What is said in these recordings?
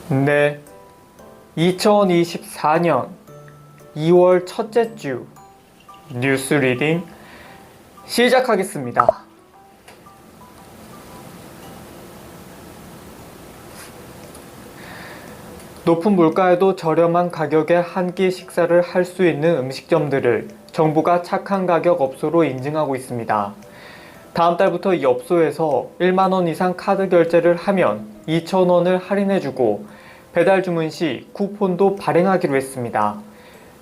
네, 2024년 2월 첫째 주 뉴스 리딩 시작하겠습니다. 높은 물가에도 저렴한 가격에 한 끼 식사를 할 수 있는 음식점들을 정부가 착한 가격 업소로 인증하고 있습니다. 다음 달부터 이 업소에서 1만원 이상 카드 결제를 하면 2,000원을 할인해주고 배달 주문 시 쿠폰도 발행하기로 했습니다.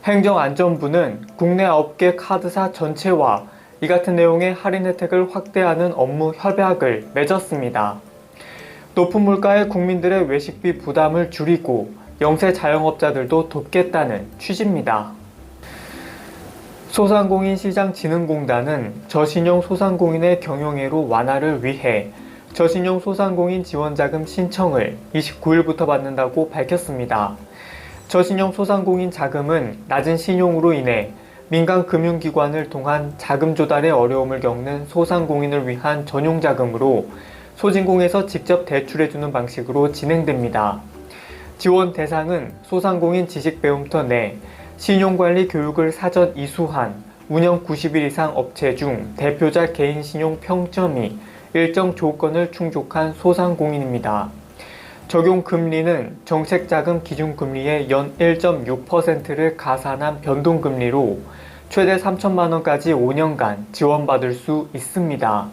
행정안전부는 국내 9개 카드사 전체와 이 같은 내용의 할인 혜택을 확대하는 업무 협약을 맺었습니다. 높은 물가에 국민들의 외식비 부담을 줄이고 영세 자영업자들도 돕겠다는 취지입니다. 소상공인시장진흥공단은 저신용 소상공인의 경영애로 완화를 위해 저신용 소상공인 지원자금 신청을 29일부터 받는다고 밝혔습니다. 저신용 소상공인 자금은 낮은 신용으로 인해 민간 금융기관을 통한 자금 조달에 어려움을 겪는 소상공인을 위한 전용 자금으로 소진공에서 직접 대출해주는 방식으로 진행됩니다. 지원 대상은 소상공인 지식배움터 내 신용관리 교육을 사전 이수한 운영 90일 이상 업체 중 대표자 개인 신용 평점이 일정 조건을 충족한 소상공인입니다. 적용 금리는 정책자금 기준금리의 연 1.6%를 가산한 변동금리로 최대 3천만원까지 5년간 지원받을 수 있습니다.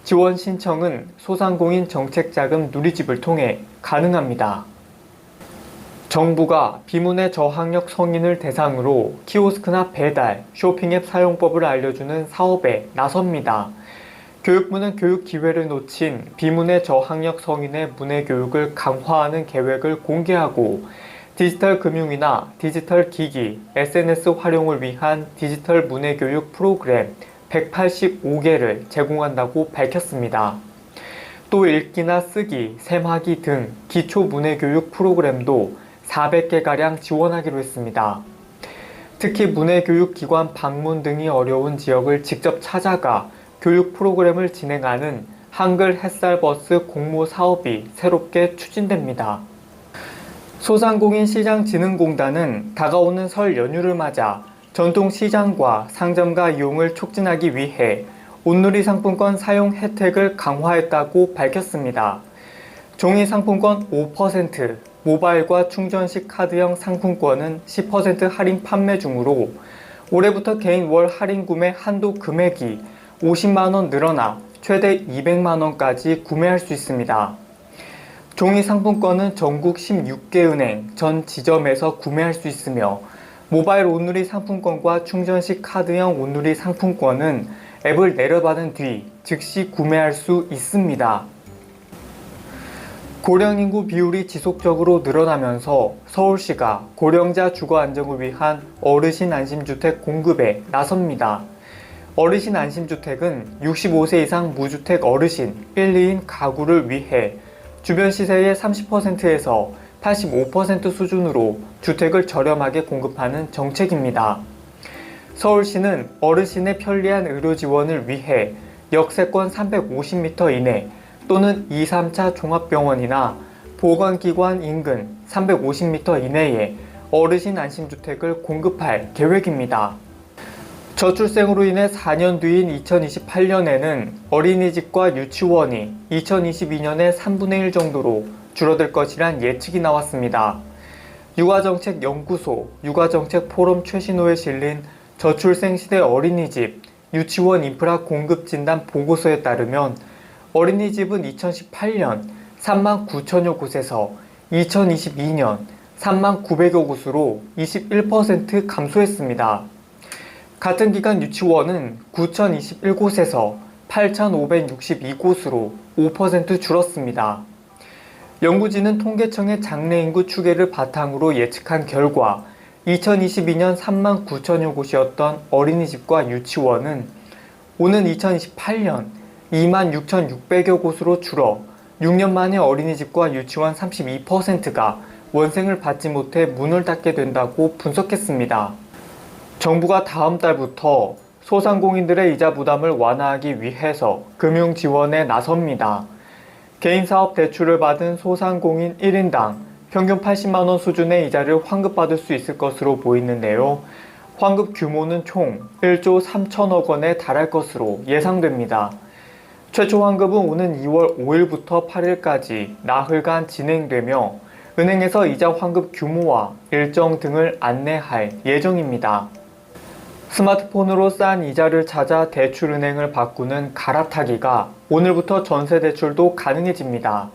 지원 신청은 소상공인 정책자금 누리집을 통해 가능합니다. 정부가 비문의 저학력 성인을 대상으로 키오스크나 배달, 쇼핑앱 사용법을 알려주는 사업에 나섭니다. 교육부는 교육 기회를 놓친 비문의 저학력 성인의 문해 교육을 강화하는 계획을 공개하고 디지털 금융이나 디지털 기기, SNS 활용을 위한 디지털 문해 교육 프로그램 185개를 제공한다고 밝혔습니다. 또 읽기나 쓰기, 셈하기 등 기초 문해 교육 프로그램도 400개가량 지원하기로 했습니다. 특히 문해교육기관 방문 등이 어려운 지역을 직접 찾아가 교육 프로그램을 진행하는 한글 햇살버스 공모 사업이 새롭게 추진됩니다. 소상공인시장진흥공단은 다가오는 설 연휴를 맞아 전통시장과 상점가 이용을 촉진하기 위해 온누리 상품권 사용 혜택을 강화했다고 밝혔습니다. 종이 상품권 5%, 모바일과 충전식 카드형 상품권은 10% 할인 판매 중으로 올해부터 개인 월 할인 구매 한도 금액이 50만원 늘어나 최대 200만원까지 구매할 수 있습니다. 종이 상품권은 전국 16개 은행 전 지점에서 구매할 수 있으며 모바일 온누리 상품권과 충전식 카드형 온누리 상품권은 앱을 내려받은 뒤 즉시 구매할 수 있습니다. 고령인구 비율이 지속적으로 늘어나면서 서울시가 고령자 주거 안정을 위한 어르신 안심주택 공급에 나섭니다. 어르신 안심주택은 65세 이상 무주택 어르신 1, 2인 가구를 위해 주변 시세의 30%에서 85% 수준으로 주택을 저렴하게 공급하는 정책입니다. 서울시는 어르신의 편리한 의료 지원을 위해 역세권 350m 이내 또는 2, 3차 종합병원이나 보건기관 인근 350m 이내에 어르신 안심주택을 공급할 계획입니다. 저출생으로 인해 4년 뒤인 2028년에는 어린이집과 유치원이 2022년의 3분의 1 정도로 줄어들 것이란 예측이 나왔습니다. 육아정책연구소 육아정책포럼 최신호에 실린 저출생 시대 어린이집, 유치원 인프라 공급 진단 보고서에 따르면 어린이집은 2018년 3만 9천여 곳에서 2022년 3만 900여 곳으로 21% 감소했습니다. 같은 기간 유치원은 9,021곳에서 8,562곳으로 5% 줄었습니다. 연구진은 통계청의 장래인구 추계를 바탕으로 예측한 결과 2022년 3만 9천여 곳이었던 어린이집과 유치원은 오는 2028년 2만 6,600여 곳으로 줄어 6년 만에 어린이집과 유치원 32%가 원생을 받지 못해 문을 닫게 된다고 분석했습니다. 정부가 다음 달부터 소상공인들의 이자 부담을 완화하기 위해서 금융 지원에 나섭니다. 개인사업 대출을 받은 소상공인 1인당 평균 80만원 수준의 이자를 환급받을 수 있을 것으로 보이는데요. 환급 규모는 총 1조 3천억 원에 달할 것으로 예상됩니다. 최초 환급은 오는 2월 5일부터 8일까지 나흘간 진행되며 은행에서 이자 환급 규모와 일정 등을 안내할 예정입니다. 스마트폰으로 싼 이자를 찾아 대출은행을 바꾸는 갈아타기가 오늘부터 전세대출도 가능해집니다.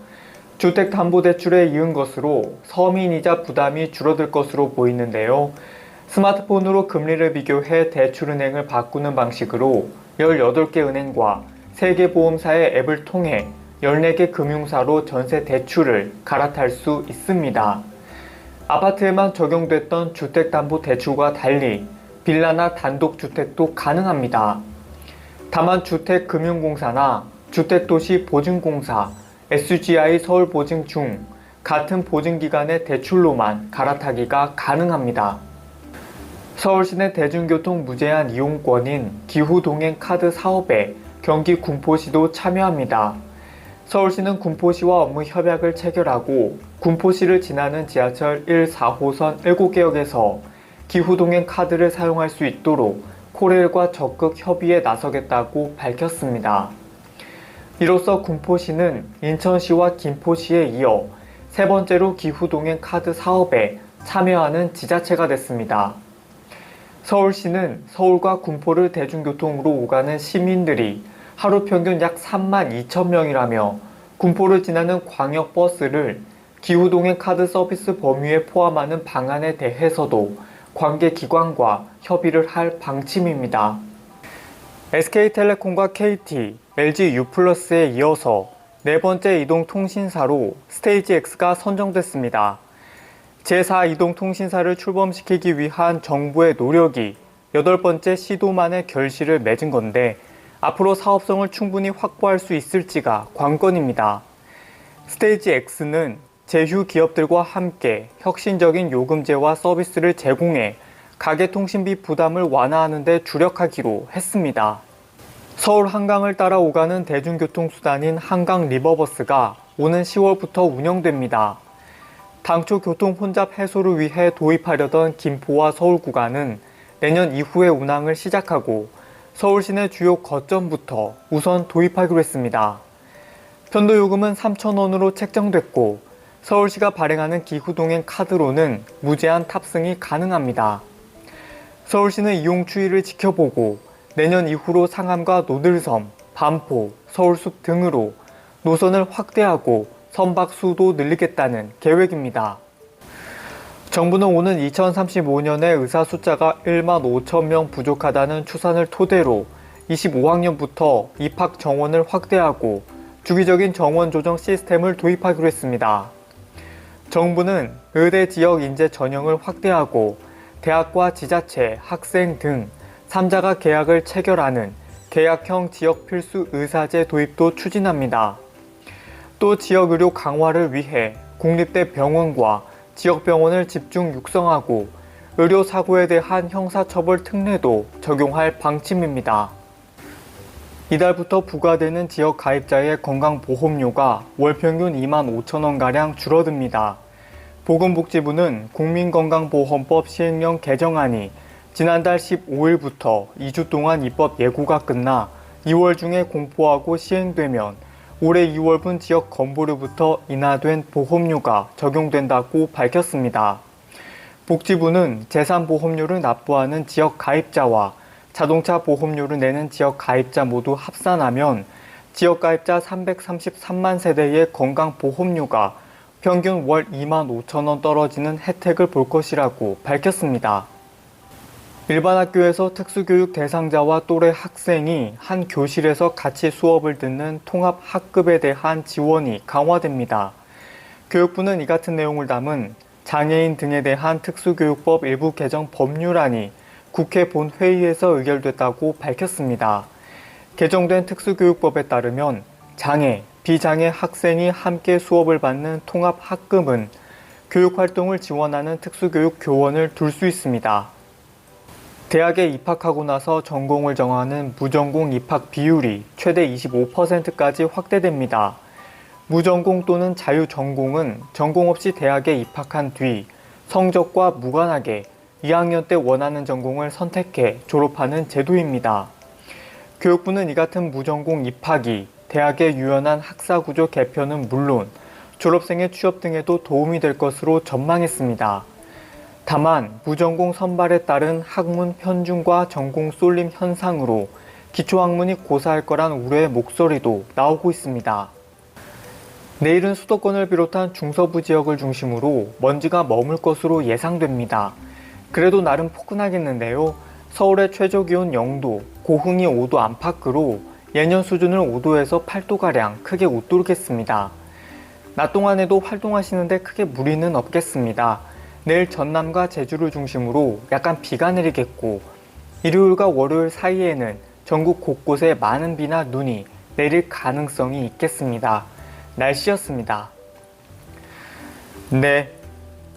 주택담보대출에 이은 것으로 서민이자 부담이 줄어들 것으로 보이는데요. 스마트폰으로 금리를 비교해 대출은행을 바꾸는 방식으로 18개 은행과 3개 보험사의 앱을 통해 14개 금융사로 전세대출을 갈아탈 수 있습니다. 아파트에만 적용됐던 주택담보대출과 달리 빌라나 단독주택도 가능합니다. 다만 주택금융공사나 주택도시보증공사, SGI 서울보증 중 같은 보증기관의 대출로만 갈아타기가 가능합니다. 서울시내 대중교통 무제한 이용권인 기후동행카드 사업에 경기 군포시도 참여합니다. 서울시는 군포시와 업무 협약을 체결하고 군포시를 지나는 지하철 1, 4호선 7개역에서 기후동행 카드를 사용할 수 있도록 코레일과 적극 협의에 나서겠다고 밝혔습니다. 이로써 군포시는 인천시와 김포시에 이어 세 번째로 기후동행 카드 사업에 참여하는 지자체가 됐습니다. 서울시는 서울과 군포를 대중교통으로 오가는 시민들이 하루 평균 약 3만 2천 명이라며 군포를 지나는 광역버스를 기후동행 카드 서비스 범위에 포함하는 방안에 대해서도 관계기관과 협의를 할 방침입니다. SK텔레콤과 KT, LG유플러스에 이어서 네 번째 이동통신사로 스테이지X가 선정됐습니다. 제4 이동통신사를 출범시키기 위한 정부의 노력이 8번째 시도만의 결실을 맺은 건데 앞으로 사업성을 충분히 확보할 수 있을지가 관건입니다. 스테이지X는 제휴 기업들과 함께 혁신적인 요금제와 서비스를 제공해 가계통신비 부담을 완화하는 데 주력하기로 했습니다. 서울 한강을 따라 오가는 대중교통수단인 한강 리버버스가 오는 10월부터 운영됩니다. 당초 교통 혼잡 해소를 위해 도입하려던 김포와 서울 구간은 내년 이후에 운항을 시작하고 서울 시내 주요 거점부터 우선 도입하기로 했습니다. 편도요금은 3,000원으로 책정됐고 서울시가 발행하는 기후동행 카드로는 무제한 탑승이 가능합니다. 서울시는 이용 추이를 지켜보고 내년 이후로 상암과 노들섬, 반포, 서울숲 등으로 노선을 확대하고 선박수도 늘리겠다는 계획입니다. 정부는 오는 2035년에 의사 숫자가 1만 5천 명 부족하다는 추산을 토대로 25학년부터 입학 정원을 확대하고 주기적인 정원 조정 시스템을 도입하기로 했습니다. 정부는 의대 지역 인재 전형을 확대하고 대학과 지자체, 학생 등 3자가 계약을 체결하는 계약형 지역 필수 의사제 도입도 추진합니다. 또 지역 의료 강화를 위해 국립대 병원과 지역병원을 집중 육성하고 의료사고에 대한 형사처벌 특례도 적용할 방침입니다. 이달부터 부과되는 지역 가입자의 건강보험료가 월 평균 2만 5천 원가량 줄어듭니다. 보건복지부는 국민건강보험법 시행령 개정안이 지난달 15일부터 2주 동안 입법 예고가 끝나 2월 중에 공포하고 시행되면 올해 2월분 지역 건보료부터 인하된 보험료가 적용된다고 밝혔습니다. 복지부는 재산보험료를 납부하는 지역 가입자와 자동차 보험료를 내는 지역 가입자 모두 합산하면 지역 가입자 333만 세대의 건강보험료가 평균 월 2만 5천 원 떨어지는 혜택을 볼 것이라고 밝혔습니다. 일반 학교에서 특수교육 대상자와 또래 학생이 한 교실에서 같이 수업을 듣는 통합학급에 대한 지원이 강화됩니다. 교육부는 이 같은 내용을 담은 장애인 등에 대한 특수교육법 일부 개정 법률안이 국회 본회의에서 의결됐다고 밝혔습니다. 개정된 특수교육법에 따르면 장애, 비장애 학생이 함께 수업을 받는 통합학급은 교육활동을 지원하는 특수교육 교원을 둘 수 있습니다. 대학에 입학하고 나서 전공을 정하는 무전공 입학 비율이 최대 25%까지 확대됩니다. 무전공 또는 자유전공은 전공 없이 대학에 입학한 뒤 성적과 무관하게 2학년 때 원하는 전공을 선택해 졸업하는 제도입니다. 교육부는 이 같은 무전공 입학이 대학의 유연한 학사구조 개편은 물론 졸업생의 취업 등에도 도움이 될 것으로 전망했습니다. 다만 무전공 선발에 따른 학문 편중과 전공 쏠림 현상으로 기초학문이 고사할 거란 우려의 목소리도 나오고 있습니다. 내일은 수도권을 비롯한 중서부 지역을 중심으로 먼지가 머물 것으로 예상됩니다. 그래도 나름 포근하겠는데요. 서울의 최저기온 0도, 고흥이 5도 안팎으로 예년 수준을 5도에서 8도가량 크게 웃도르겠습니다. 낮 동안에도 활동하시는데 크게 무리는 없겠습니다. 내일 전남과 제주를 중심으로 약간 비가 내리겠고 일요일과 월요일 사이에는 전국 곳곳에 많은 비나 눈이 내릴 가능성이 있겠습니다. 날씨였습니다. 네,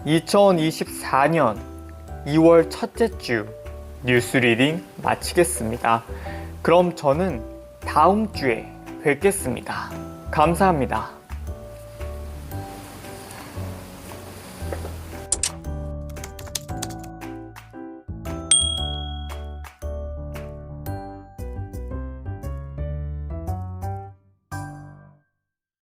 2024년 2월 첫째 주 뉴스 리딩 마치겠습니다. 그럼 저는 다음 주에 뵙겠습니다. 감사합니다.